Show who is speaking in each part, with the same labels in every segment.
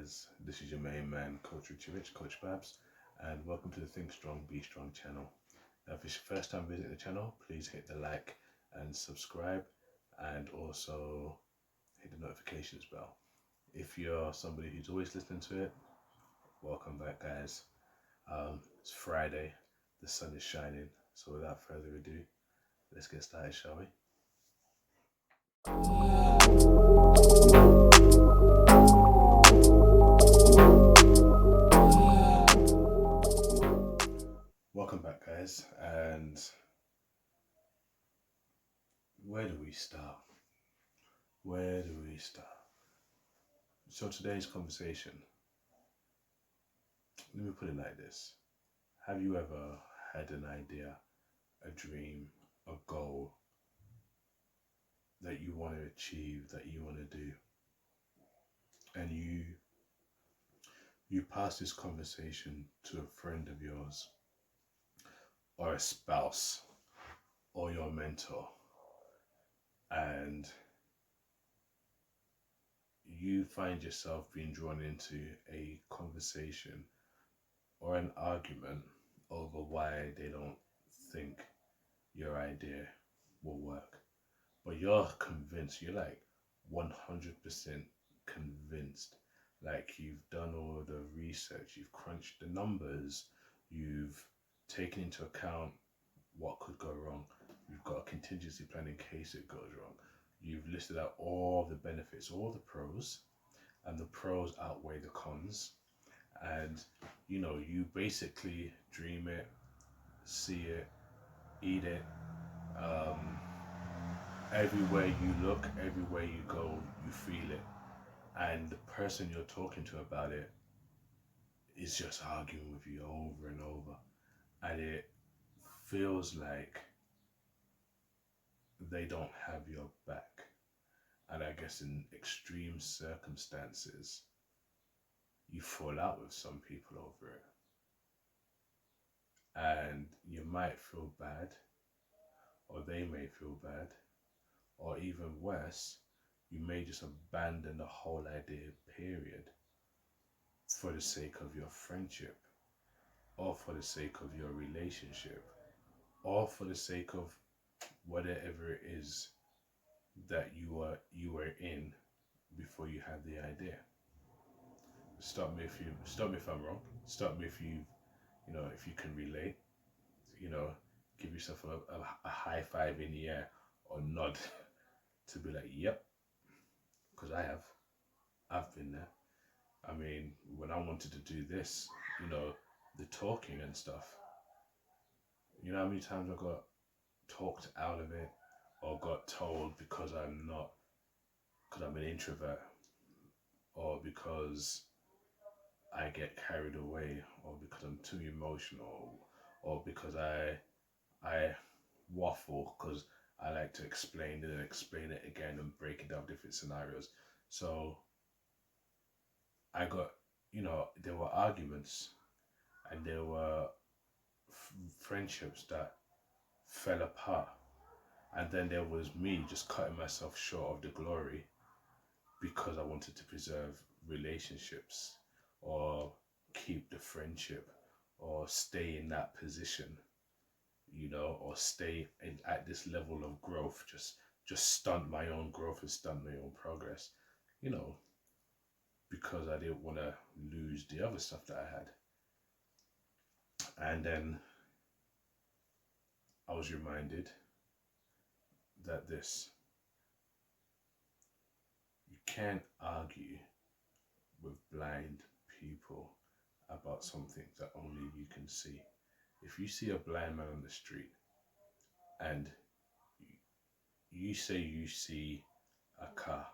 Speaker 1: guys, this is your main man, Coach Richie Rich, Coach Babs, and welcome to the Think Strong, Be Strong channel. Now, if it's your first time visiting the channel, please hit the like and subscribe, and also hit the notifications bell. If you're somebody who's always listening to it, welcome back, guys. It's Friday, the sun is shining, so without further ado, let's get started, shall we? Welcome back, guys, and where do we start? Where do we start? So today's conversation, let me put it like this. Have you ever had an idea, a dream, a goal that you want to achieve, that you want to do, and you pass this conversation to a friend of yours, or a spouse, or your mentor, and you find yourself being drawn into a conversation or an argument over why they don't think your idea will work. But you're convinced, you're like 100% convinced. Like you've done all the research, you've crunched the numbers, you've taken into account what could go wrong. You've got a contingency plan in case it goes wrong. You've listed out all the benefits, all the pros, and the pros outweigh the cons. And you basically dream it, see it, eat it. Everywhere you look, everywhere you go, you feel it. And the person you're talking to about it is just arguing with you over and over. And it feels like they don't have your back. And I guess in extreme circumstances, you fall out with some people over it. And you might feel bad, or they may feel bad, or even worse, you may just abandon the whole idea, period, for the sake of your friendship, or for the sake of your relationship, or for the sake of whatever it is that you were in before you had the idea. Stop me if I'm wrong. Stop me if if you can relate. You know, give yourself a high five in the air or nod to be like, yep, because I've been there. I mean, when I wanted to do this, the talking and stuff, you know how many times I got talked out of it or got told because I'm an introvert, or because I get carried away, or because I'm too emotional, or because I waffle because I like to explain it and explain it again and break it down different scenarios. So I got, there were arguments, and there were friendships that fell apart. And then there was me just cutting myself short of the glory because I wanted to preserve relationships, or keep the friendship, or stay in that position, or stay at this level of growth, just stunt my own growth and stunt my own progress, you know, because I didn't want to lose the other stuff that I had. And then I was reminded that you can't argue with blind people about something that only you can see. If you see a blind man on the street and you say you see a car,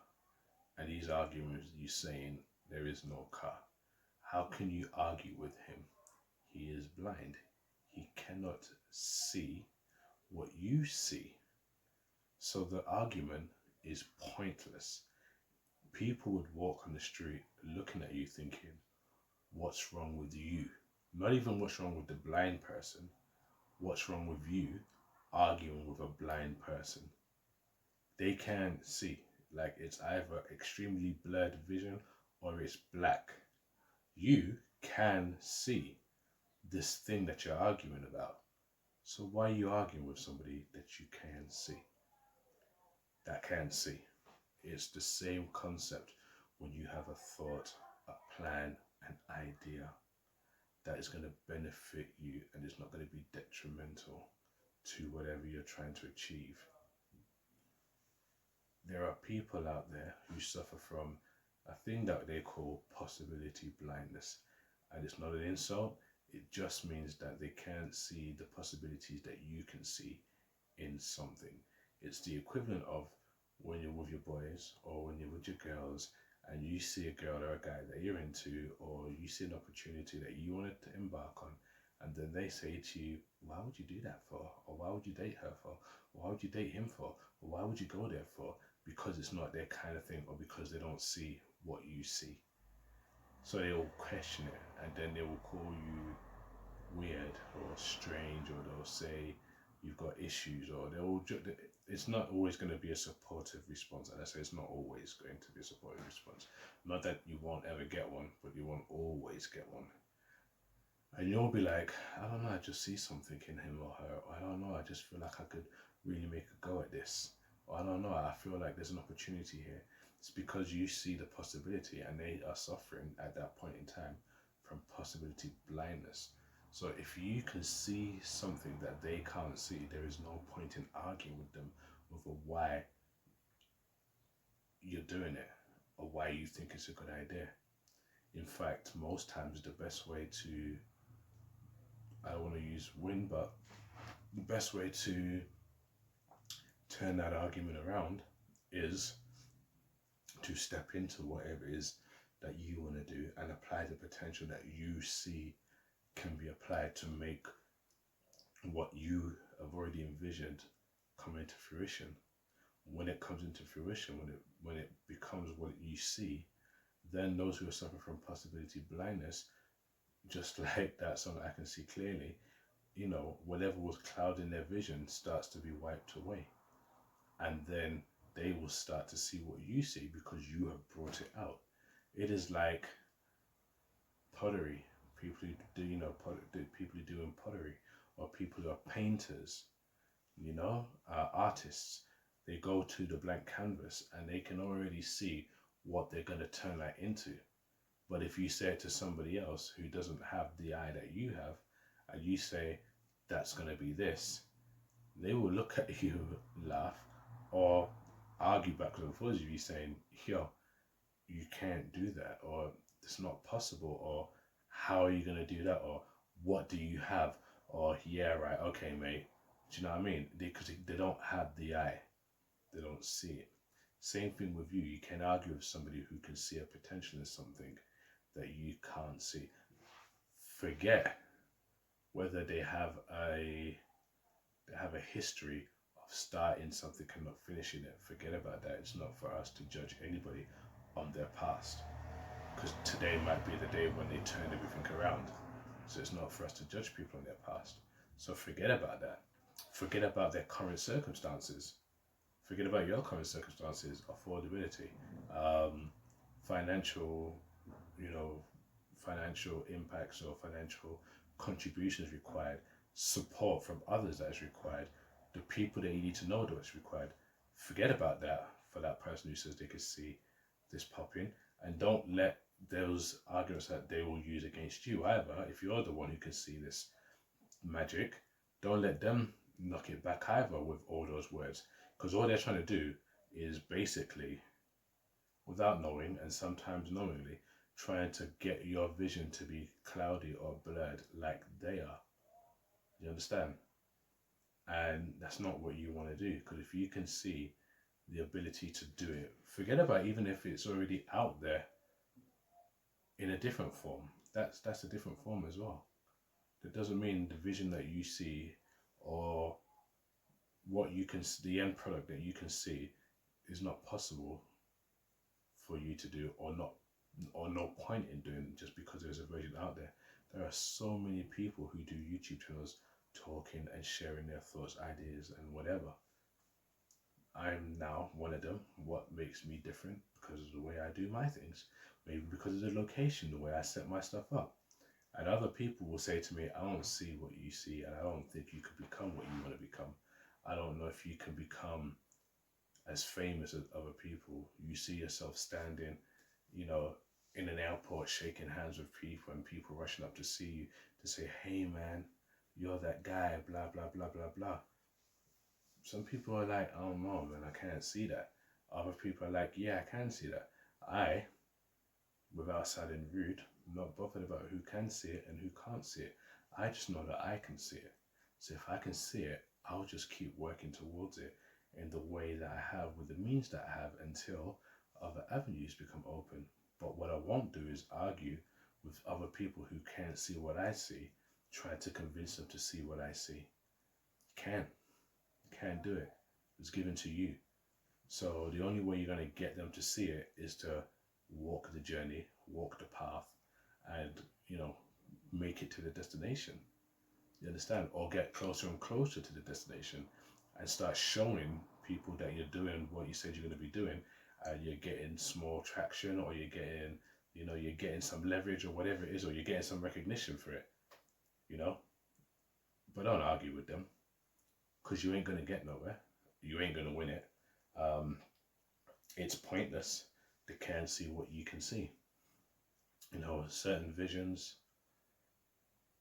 Speaker 1: and he's arguing with you saying there is no car, how can you argue with him? He is blind. He cannot see what you see. So the argument is pointless. People would walk on the street looking at you thinking, what's wrong with you? Not even what's wrong with the blind person. What's wrong with you arguing with a blind person? They can't see. Like, it's either extremely blurred vision or it's black, you can see this thing that you're arguing about. So why are you arguing with somebody that you can see? That can see. It's the same concept when you have a thought, a plan, an idea that is going to benefit you and is not going to be detrimental to whatever you're trying to achieve. There are people out there who suffer from a thing that they call possibility blindness. And it's not an insult, it just means that they can't see the possibilities that you can see in something. It's the equivalent of when you're with your boys or when you're with your girls and you see a girl or a guy that you're into, or you see an opportunity that you wanted to embark on, and then they say to you, why would you do that for? Or why would you date her for? Or why would you date him for? Or why would you go there for? Because it's not their kind of thing, or because they don't see what you see. So they'll question it, and then they will call you weird or strange, or they'll say you've got issues, or it's not always going to be a supportive response. And I say it's not always going to be a supportive response. Not that you won't ever get one, but you won't always get one. And you'll be like, I don't know, I just see something in him or her. Or I don't know, I just feel like I could really make a go at this. Or I don't know, I feel like there's an opportunity here. It's because you see the possibility, and they are suffering at that point in time from possibility blindness. So if you can see something that they can't see, there is no point in arguing with them over why you're doing it or why you think it's a good idea. In fact, most times the best way to, I don't want to use win, but the best way to turn that argument around is to step into whatever it is that you want to do and apply the potential that you see can be applied to make what you have already envisioned come into fruition. When it comes into fruition, when it becomes what you see, then those who are suffering from possibility blindness, just like that song I Can See Clearly, whatever was clouding their vision starts to be wiped away. And then they will start to see what you see because you have brought it out. It is like pottery. People who do, people who do in pottery, or people who are painters, artists. They go to the blank canvas and they can already see what they're going to turn that into. But if you say it to somebody else who doesn't have the eye that you have, and you say, that's going to be this, they will look at you, laugh, or argue backwards and forwards with you saying, yo, you can't do that, or it's not possible, or how are you going to do that, or what do you have, or yeah, right, okay, mate. Do you know what I mean? Because they don't have the eye. They don't see it. Same thing with you. You can argue with somebody who can see a potential in something that you can't see. Forget whether they have a history of starting something and not finishing it. Forget about that. It's not for us to judge anybody on their past, because today might be the day when they turn everything around. So it's not for us to judge people on their past. So forget about that. Forget about their current circumstances. Forget about your current circumstances, affordability, financial, financial impacts or financial contributions required, support from others that is required, the people that you need to know that is required. Forget about that for that person who says they can see this popping, and don't let those arguments that they will use against you either. If you're the one who can see this magic, don't let them knock it back either with all those words, because all they're trying to do is basically, without knowing and sometimes knowingly, trying to get your vision to be cloudy or blurred like they are. You understand? And that's not what you want to do, because if you can see the ability to do it, forget about even if it's already out there in a different form. That's a different form as well. That doesn't mean the vision that you see or what you can, the end product that you can see is not possible for you to do, or no point in doing just because there's a version out there. There are so many people who do YouTube channels talking and sharing their thoughts, ideas, and whatever. I'm now one of them. What makes me different? Because of the way I do my things. Maybe because of the location, the way I set my stuff up. And other people will say to me, I don't see what you see, and I don't think you could become what you want to become. I don't know if you can become as famous as other people. You see yourself standing, in an airport shaking hands with people and people rushing up to see you to say, hey man, you're that guy, blah, blah, blah, blah, blah. Some people are like, oh no, man, I can't see that. Other people are like, yeah, I can see that. I, without sounding rude, I'm not bothered about who can see it and who can't see it. I just know that I can see it. So if I can see it, I'll just keep working towards it in the way that I have, with the means that I have, until other avenues become open. But what I won't do is argue with other people who can't see what I see, try to convince them to see what I see. Can't do it. It's given to you. So the only way you're going to get them to see it is to walk the journey, walk the path, and, make it to the destination. You understand? Or get closer and closer to the destination and start showing people that you're doing what you said you're going to be doing, and you're getting small traction, or you're getting, you're getting some leverage or whatever it is, or you're getting some recognition for it, you know? But don't argue with them, because you ain't going to get nowhere. You ain't going to win it. It's pointless. They can't see what you can see. Certain visions,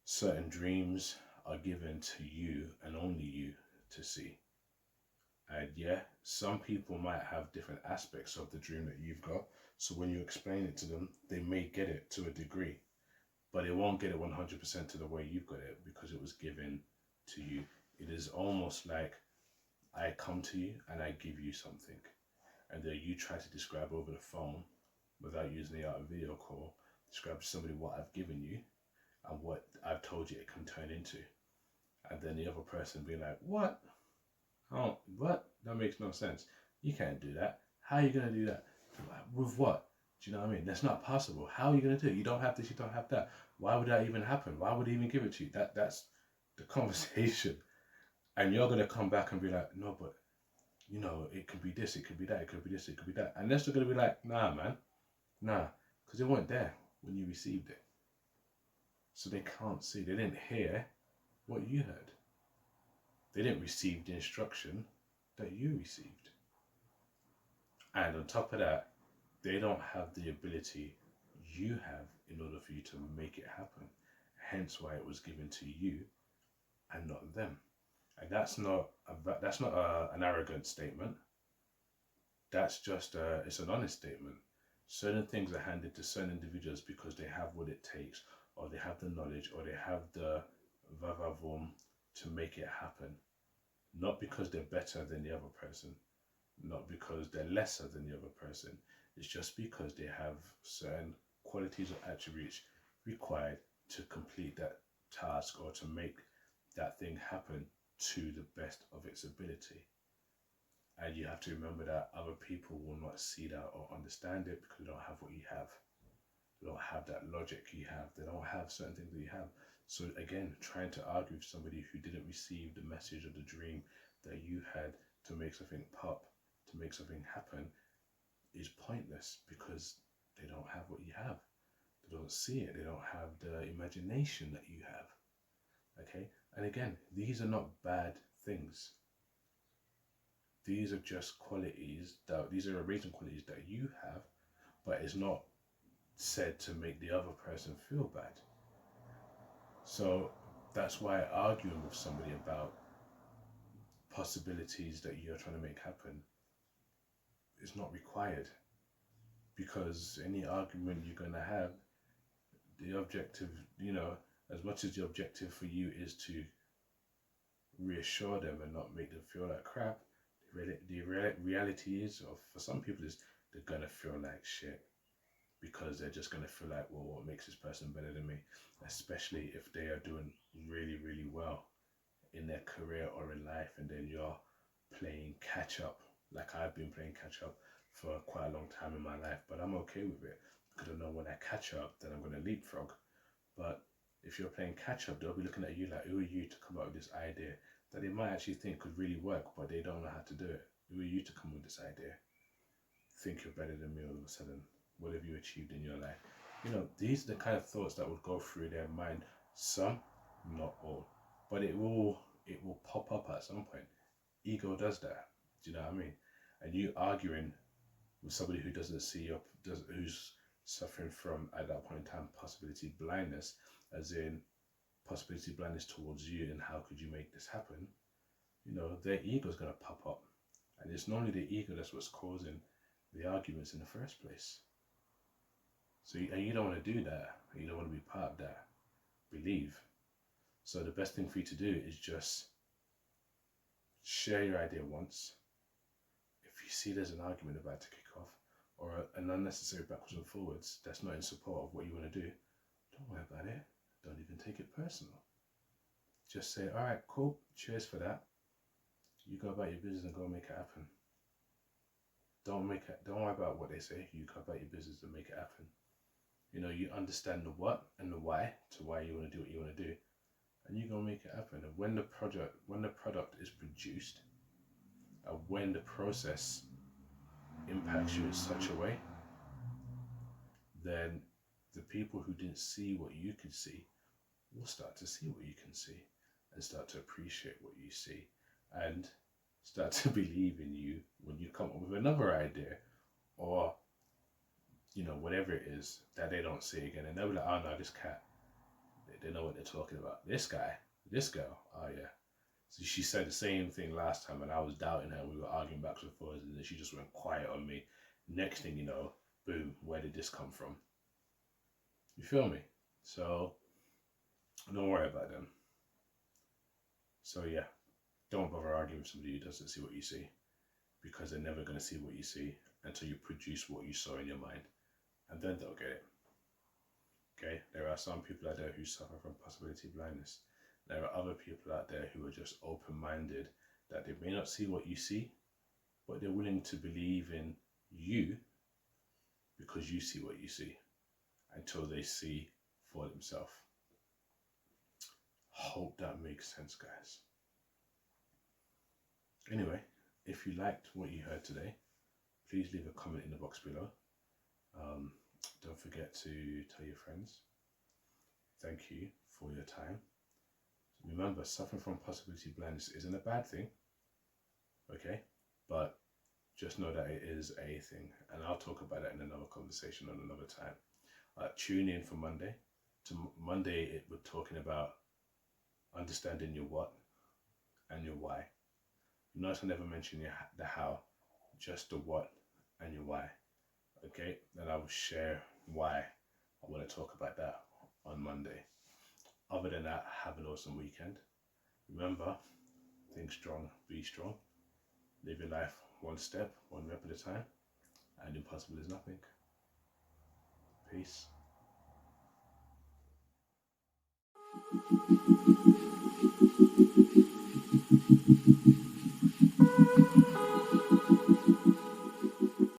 Speaker 1: certain dreams are given to you and only you to see. And yeah, some people might have different aspects of the dream that you've got. So when you explain it to them, they may get it to a degree, but they won't get it 100% to the way you've got it, because it was given to you. It is almost like I come to you and I give you something, and then you try to describe over the phone, without using the art of video call, describe to somebody what I've given you and what I've told you it can turn into. And then the other person being like, what? Oh, what? That makes no sense. You can't do that. How are you going to do that? With what? Do you know what I mean? That's not possible. How are you going to do it? You don't have this, you don't have that. Why would that even happen? Why would he even give it to you? That's the conversation. And you're going to come back and be like, no, but, it could be this, it could be that, it could be this, it could be that. And they're still going to be like, nah, man. Nah. Because they weren't there when you received it. So they can't see. They didn't hear what you heard. They didn't receive the instruction that you received. And on top of that, they don't have the ability you have in order for you to make it happen. Hence why it was given to you and not them. And that's not an arrogant statement. That's just it's an honest statement. Certain things are handed to certain individuals because they have what it takes, or they have the knowledge, or they have the vavavoom to make it happen. Not because they're better than the other person, not because they're lesser than the other person. It's just because they have certain qualities or attributes required to complete that task, or to make that thing happen to the best of its ability. And you have to remember that other people will not see that or understand it, because they don't have what you have. They don't have that logic you have. They don't have certain things that you have. So again, trying to argue with somebody who didn't receive the message of the dream that you had to make something pop, to make something happen, is pointless, because they don't have what you have. They don't see it. They don't have the imagination that you have. Okay? And again, these are not bad things. These are just qualities these are amazing qualities that you have, but it's not said to make the other person feel bad. So that's why arguing with somebody about possibilities that you're trying to make happen is not required, because any argument you're going to have, the objective, as much as the objective for you is to reassure them and not make them feel like crap, the reality is, or for some people, is they're going to feel like shit, because they're just going to feel like, well, what makes this person better than me? Especially if they are doing really, really well in their career or in life, and then you're playing catch up, like I've been playing catch up for quite a long time in my life. But I'm okay with it, because I know when I catch up, then I'm going to leapfrog. But if you're playing catch up, they'll be looking at you like, who are you to come up with this idea that they might actually think could really work, but they don't know how to do it. Who are you to come with this idea? Think you're better than me all of a sudden. What have you achieved in your life? You know, these are the kind of thoughts that would go through their mind. Some, not all, but it will pop up at some point. Ego does that. Do you know what I mean? And you arguing with somebody who doesn't see who's suffering from, at that point in time, possibility blindness, as in possibility blindness towards you, and how could you make this happen? You know, their ego is going to pop up, and it's normally the ego that's what's causing the arguments in the first place. So, and you don't want to do that. You don't want to be part of that belief. So the best thing for you to do is just share your idea once. If you see there's an argument about to kick off, or an unnecessary backwards and forwards that's not in support of what you want to do, don't worry about it. Don't even take it personal. Just say, all right, cool, cheers for that. You go about your business and go make it happen. Don't worry about what they say. You go about your business and make it happen. You know, you understand the what and the why to why you want to do what you want to do, and you go make it happen. And when the product is produced, and when the process impacts you in such a way, then the people who didn't see what you could see will start to see what you can see, and start to appreciate what you see, and start to believe in you when you come up with another idea, or you know, whatever it is that they don't see again. And they'll be like, oh no, this cat, they know what they're talking about. This guy, this girl, oh yeah. So she said the same thing last time, and I was doubting her. We were arguing back and forth, and then she just went quiet on me. Next thing you know, boom, where did this come from? You feel me? So don't worry about them. So yeah, don't bother arguing with somebody who doesn't see what you see, because they're never going to see what you see until you produce what you saw in your mind, and then they'll get it. Okay, there are some people out there who suffer from possibility blindness. There are other people out there who are just open-minded, that they may not see what you see, but they're willing to believe in you because you see what you see, until they see for themselves. Hope that makes sense, guys. Anyway, if you liked what you heard today, please leave a comment in the box below. Don't forget to tell your friends. Thank you for your time. Remember, suffering from possibility blindness isn't a bad thing, okay? But just know that it is a thing, and I'll talk about that in another conversation on another time. Tune in for Monday. Monday, we're talking about understanding your what and your why. Notice I never mentioned the how, just the what and your why. Okay, and I will share why I want to talk about that on Monday. Other than that, have an awesome weekend. Remember, think strong, be strong. Live your life one step, one rep at a time, and impossible is nothing. Peace.